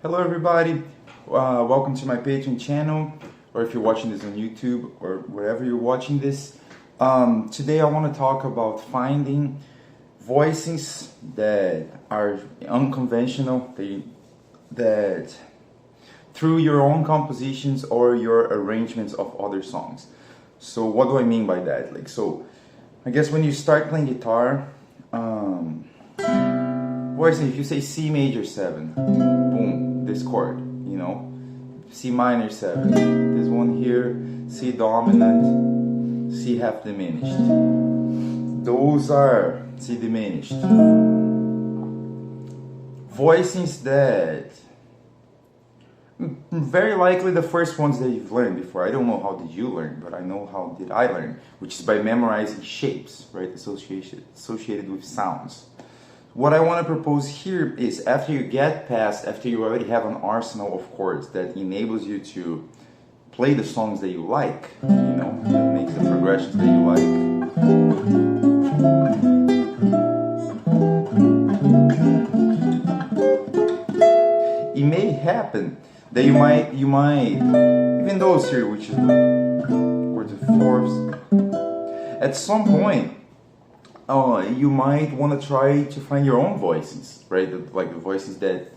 Hello everybody, welcome to my Patreon channel, or if you're watching this on YouTube or wherever you're watching this. Today I want to talk about finding voicings that are unconventional, that through your own compositions or your arrangements of other songs. So what do I mean by that? I guess when you start playing guitar, voicing, if you say C major 7, boom, this chord, C minor 7, this one here, C dominant, C half diminished. Those are C diminished. Voicings that, very likely the first ones that you've learned before. I don't know how did you learn, but I know how did I learn, which is by memorizing shapes, right, associated with sounds. What I want to propose here is after you already have an arsenal of chords that enables you to play the songs that you like, that makes the progressions that you like. It may happen that you might, even those here, which is chords of fourths, at some point, you might want to try to find your own voicings, right? Like the voices that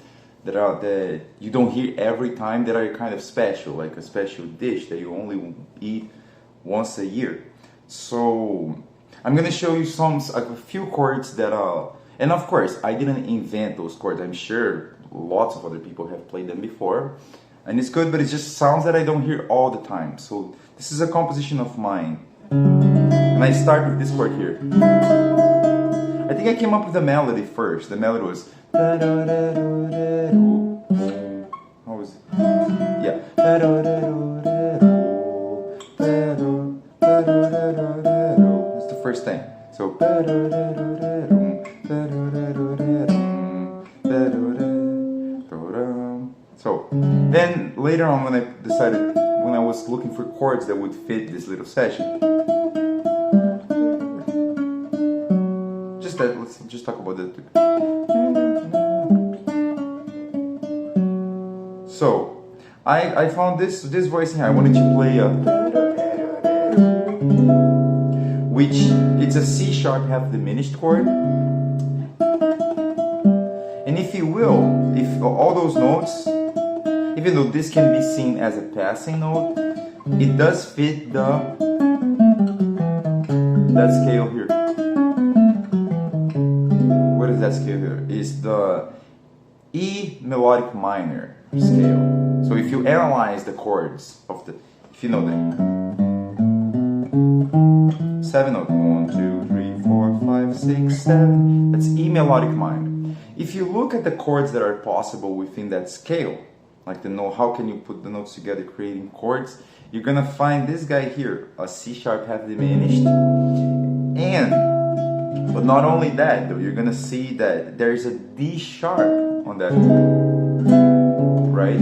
you don't hear every time, that are kind of special, like a special dish that you only eat once a year. So I'm gonna show you a few chords that and of course I didn't invent those chords. I'm sure lots of other people have played them before, and it's good, but it's just sounds that I don't hear all the time. So this is a composition of mine. And I start with this chord here. I think I came up with the melody first. The melody was... How was it? Yeah. That's the first thing. So... So, then later on when I was looking for chords that would fit this little section, let's just talk about that. So I found this voicing here. I wanted to play which it's a C sharp half diminished chord, and if you will, if all those notes, even though this can be seen as a passing note, it does fit that scale here. What is that scale here? It's the E melodic minor scale. So if you analyze the chords of if you know the 7 note, 1, 2, 3, 4, 5, 6, 7, that's E melodic minor. If you look at the chords that are possible within that scale, like how can you put the notes together creating chords, you're gonna find this guy here, a C sharp half diminished, but not only that though, you're gonna see that there's a D sharp on that, right?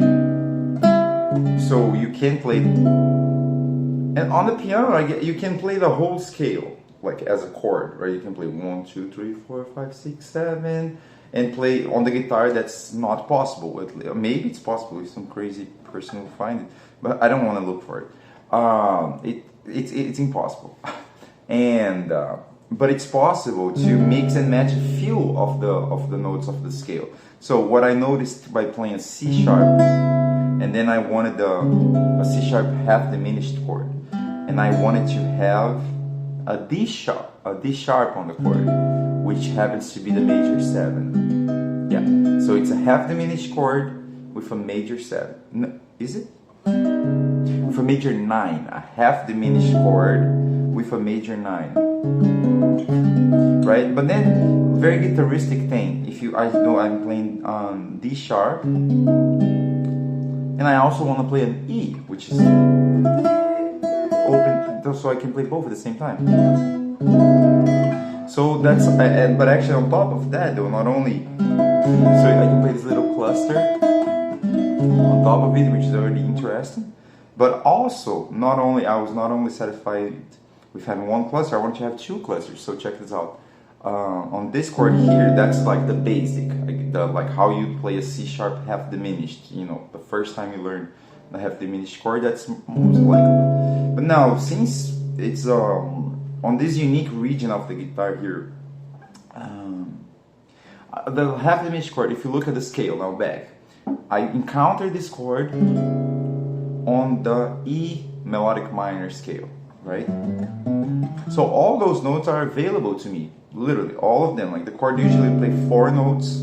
So you can play, and on the piano you can play the whole scale like as a chord, right? You can play 1, 2, 3, 4, 5, 6, 7, and play on the guitar. That's not possible. Maybe it's possible if some crazy person will find it, but I don't want to look for it. It's impossible. And but it's possible to mix and match a few of the notes of the scale. So what I noticed by playing a C sharp, and then I wanted a C sharp half diminished chord, and I wanted to have a D sharp on the chord, which happens to be the major 7. Yeah, so it's a half diminished chord with a major 7. No, is it? With a major 9, a half diminished chord with a major 9. Right? But then, very guitaristic thing, I know I'm playing D sharp, and I also want to play an E, which is open, so I can play both at the same time. So that's, but actually on top of that though, not only, so I can play this little cluster on top of it, which is already interesting, but also I was not only satisfied with having one cluster, I want to have two clusters. So check this out. On this chord here, that's like the basic, like how you play a C sharp half diminished. You know, the first time you learn the half diminished chord, that's most likely. But now, since it's on this unique region of the guitar here, the half diminished chord, if you look at the scale now back, I encountered this chord on the E melodic minor scale, right? So all those notes are available to me, literally all of them. Like the chord usually play 4 notes,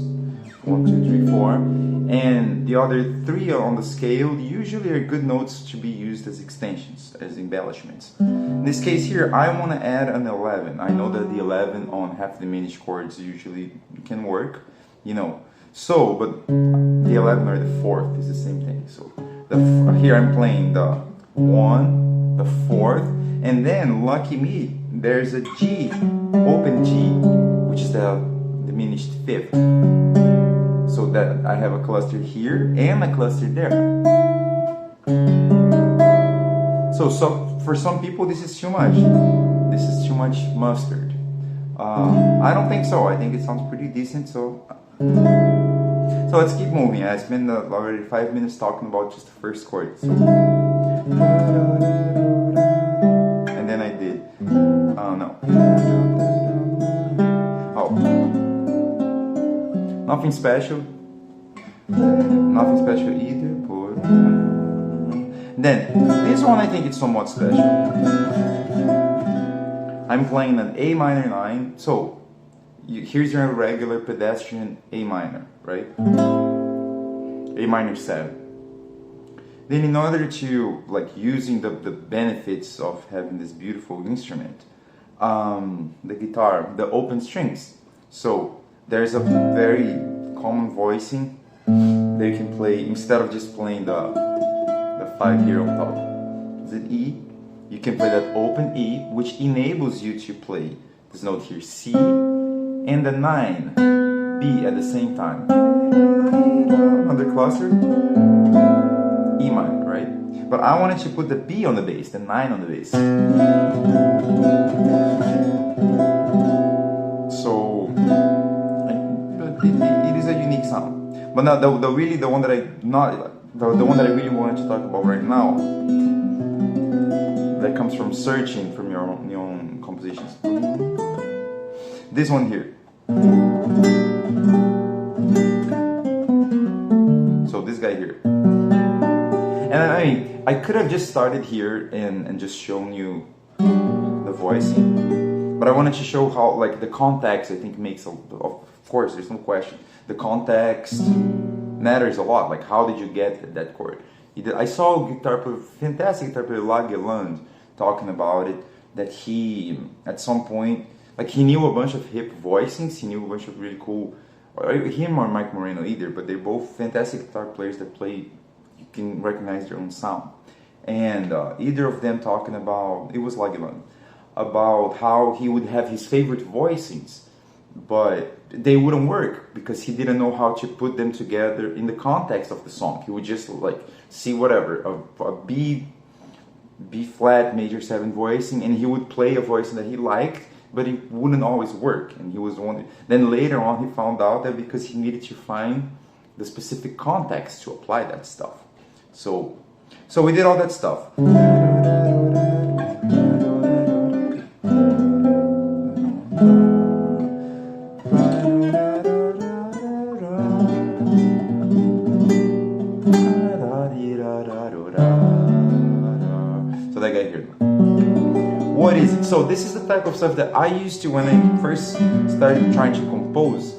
1, 2, 3, 4, and the other 3 on the scale usually are good notes to be used as extensions, as embellishments. In this case here, I want to add an 11. I know that the 11 on half diminished chords usually can work, you know. So, but the 11 or the 4th is the same thing. So here I'm playing the 1, the 4th, and then lucky me, there's a G, open G, which is the diminished 5th. So that I have a cluster here and a cluster there. So for some people this is too much. This is too much mustard. I don't think so. I think it sounds pretty decent. So let's keep moving. I spent already 5 minutes talking about just the first chord. So. And then I did. No. Oh. Nothing special. Nothing special either. Then, this one I think it's somewhat special. I'm playing an A minor 9. So, here's your regular pedestrian A minor, right? A minor 7. Then in order to, like, using the benefits of having this beautiful instrument, the guitar, the open strings. So there's a very common voicing that you can play instead of just playing the 5 here on top. Is it E? You can play that open E, which enables you to play this note here, C, and the 9, B at the same time. Another cluster, E minor, right? But I wanted to put the B on the bass, the 9 on the bass. So it is a unique sound. But now the one that I really wanted to talk about right now, that comes from searching from your own compositions. This one here. So this guy here. And I mean, I could have just started here and just shown you the voicing, but I wanted to show how, like, the context I think makes of course, there's no question. The context matters a lot. Like, how did you get that chord? I saw a fantastic guitar player, Lageland, talking about it, that he, at some point, like, he knew a bunch of hip voicings, he knew a bunch of really cool, him or Mike Moreno either, but they're both fantastic guitar players that play, you can recognize their own sound. And either of them talking about, it was Lageland, about how he would have his favorite voicings, but they wouldn't work because he didn't know how to put them together in the context of the song. He would just, like, see whatever, a B flat major 7 voicing, and he would play a voicing that he liked, but it wouldn't always work. And he was wondering. Then later on he found out that because he needed to find the specific context to apply that stuff. So we did all that stuff. So that guy here. What is it? So this is the type of stuff that I used to when I first started trying to compose.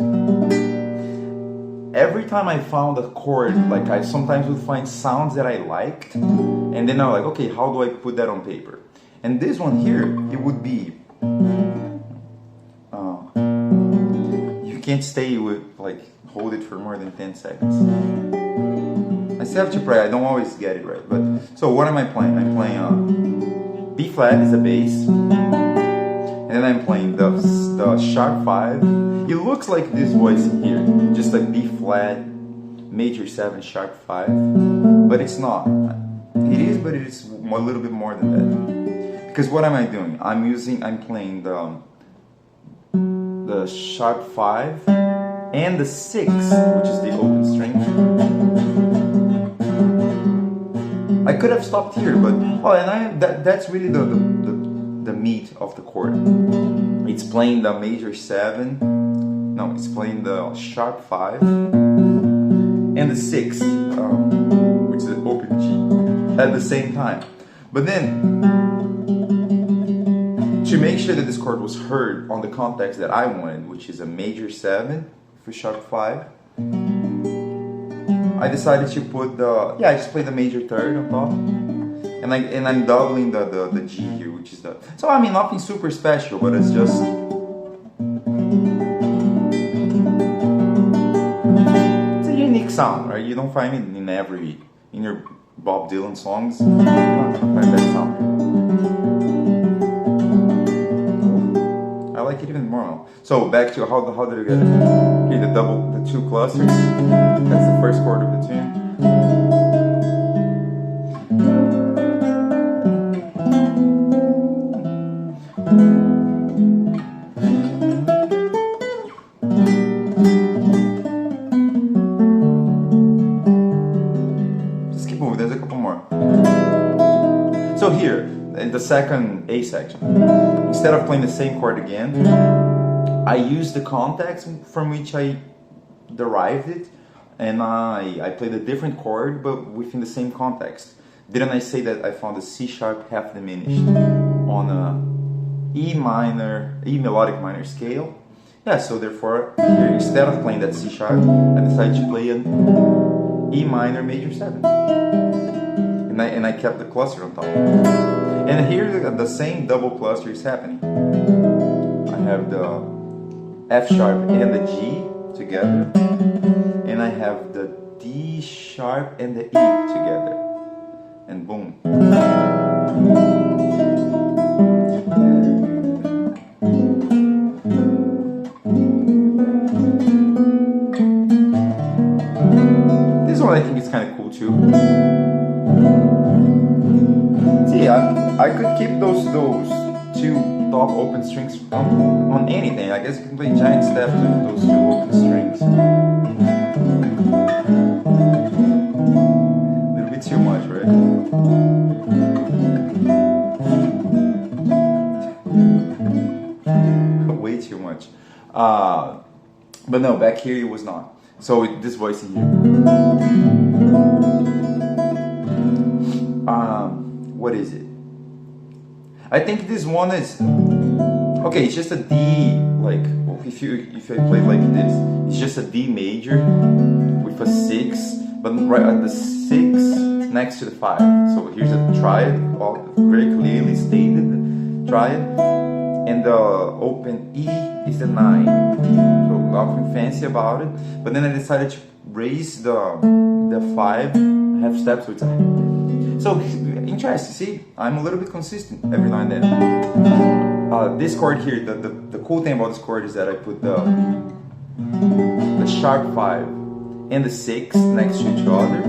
Every time I found a chord, like, I sometimes would find sounds that I liked, and then I'm like, okay, how do I put that on paper? And this one here, it would be, you can't stay with, like, hold it for more than 10 seconds. I still have to pray, I don't always get it right. But so what am I playing? I'm playing B flat is a bass, and then I'm playing the sharp 5. It looks like this voice here, just like B flat, major 7, sharp 5, but it's not. It is, but it is a little bit more than that. Because what am I doing? I'm playing the the sharp 5, and the 6, which is the open string. I could have stopped here, but that's really the meat of the chord. It's playing the major 7. No, it's playing the sharp 5 and the 6, which is an open G, at the same time. But then, to make sure that this chord was heard on the context that I wanted, which is a major 7 for sharp 5, I decided to put I just played the major 3rd on top, and I'm doubling the G here, which is so I mean nothing super special, but it's just it's a unique sound, right? You don't find it in your Bob Dylan songs. You don't find that sound. I like it even more. So back to how did you get it? Okay, the 2 clusters. That's the first chord of the tune. Just keep moving. There's a couple more. So here, in the second A section, instead of playing the same chord again, I used the context from which I derived it, and I played a different chord but within the same context. Didn't I say that I found a C sharp half diminished on a E melodic minor scale? Yeah, so therefore here, instead of playing that C sharp, I decided to play an E minor major 7, and I kept the cluster on top. And here the same double cluster is happening. I have the F sharp and the G together, and I have the D sharp and the E together, and boom. This one I think is kind of cool too. See, I could keep those 2 top open strings on anything. I guess you can play giant steps with those 2 open strings. A little bit too much, right? Way too much. But no, back here it was not. So this voice in here. What is it? I think this one is okay. It's just a D. Like if I play like this, it's just a D major with a 6, but right at the 6 next to the 5. So here's a triad, very clearly stated triad, and the open E is the 9. So nothing fancy about it. But then I decided to raise the 5 half steps with it. So interesting. See, I'm a little bit consistent every now and then. This chord here, the cool thing about this chord is that I put the sharp 5 and the 6 next to each other,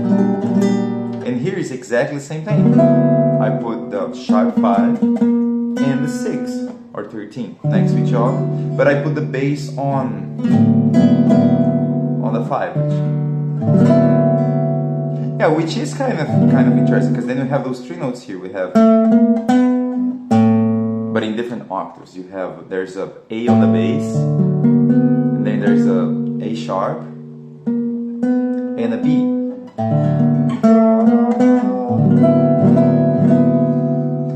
and here is exactly the same thing. I put the sharp 5 and the 6 or 13 next to each other, but I put the bass on the 5. Yeah, which is kind of interesting, because then we have those 3 notes here. We have, but in different octaves. There's a A on the bass, and then there's a A sharp and a B.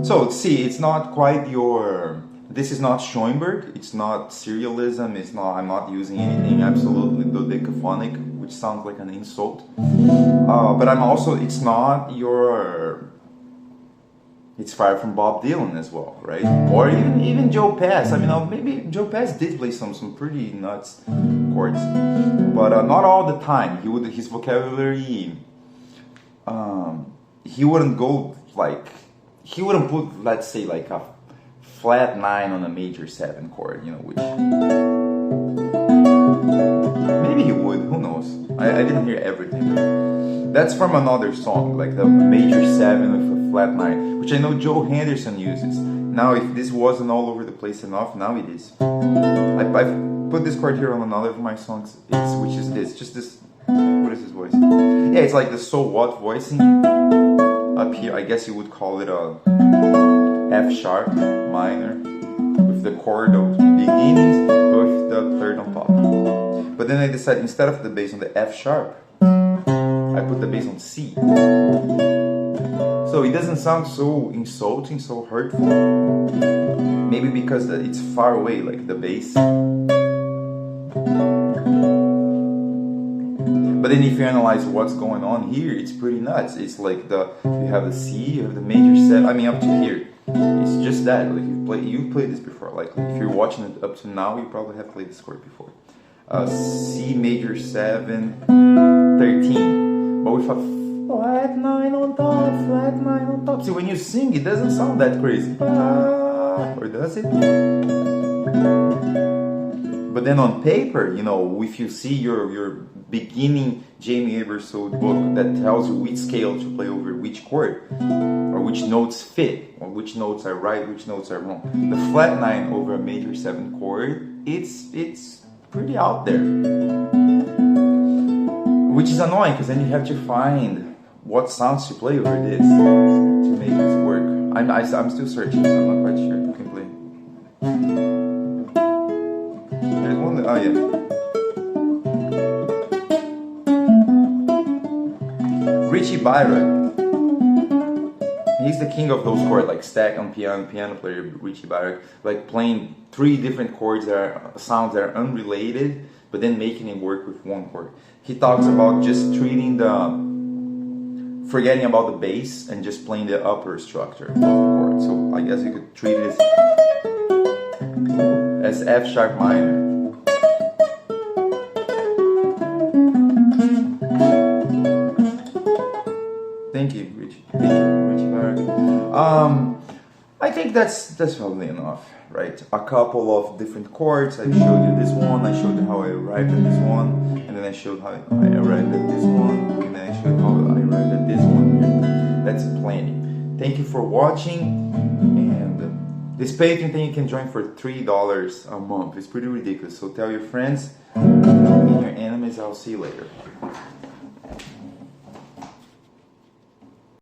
So see, it's not quite this is not Schoenberg, it's not serialism, I'm not using anything absolutely dodecaphonic, which sounds like an insult. But it's not it's far from Bob Dylan as well, right? Or even Joe Pass. I mean, maybe Joe Pass did play some pretty nuts chords, but not all the time. His vocabulary, he wouldn't go he wouldn't put, let's say, like a flat 9 on a major 7 chord, which maybe he would, who knows. I didn't hear everything. That's from another song, like the major 7 with a flat 9, which I know Joe Henderson uses. Now if this wasn't all over the place enough, now it is. I've put this chord here on another of my songs, which is this, just this, what is this voice? Yeah, it's like the so what voicing up here. I guess you would call it a F sharp minor with the chord of beginnings with the third on top. But then I decided instead of the bass on the F sharp, I put the bass on C. So it doesn't sound so insulting, so hurtful. Maybe because it's far away, like the bass. But then if you analyze what's going on here, it's pretty nuts. It's like you have the C, you have the major 7, I mean up to here. It's just that, like you've played this before. Like if you're watching it up to now, you probably have played this chord before. C major 7, 13. But with a flat 9 on top, flat 9 on top. See, when you sing, it doesn't sound that crazy. Or does it? But then on paper, you know, if you see your beginning Jamie Aebersold book that tells you which scale to play over which chord, or which notes fit, or which notes are right, which notes are wrong. The flat 9 over a major 7 chord, it's pretty out there. Which is annoying, because then you have to find what sounds to play over this to make this work. I'm still searching, I'm not quite sure who can play. There's one that, oh yeah. Richie Byron. He's the king of those chords, like stack on piano player Richie Byron, like playing 3 different chords sounds that are unrelated, but then making it work with one chord. He talks about just forgetting about the bass and just playing the upper structure of the chord. So I guess you could treat it as F sharp minor. Thank you, Richie. Thank you, Richie Byron. I think that's probably enough, right? A couple of different chords. I showed you this one. I showed you how I arrived at this one, and then I showed how I arrived at this one, and then I showed how I arrived at this one here. That's plenty. Thank you for watching, and this Patreon thing you can join for $3 a month. It's pretty ridiculous. So tell your friends and your enemies. I'll see you later.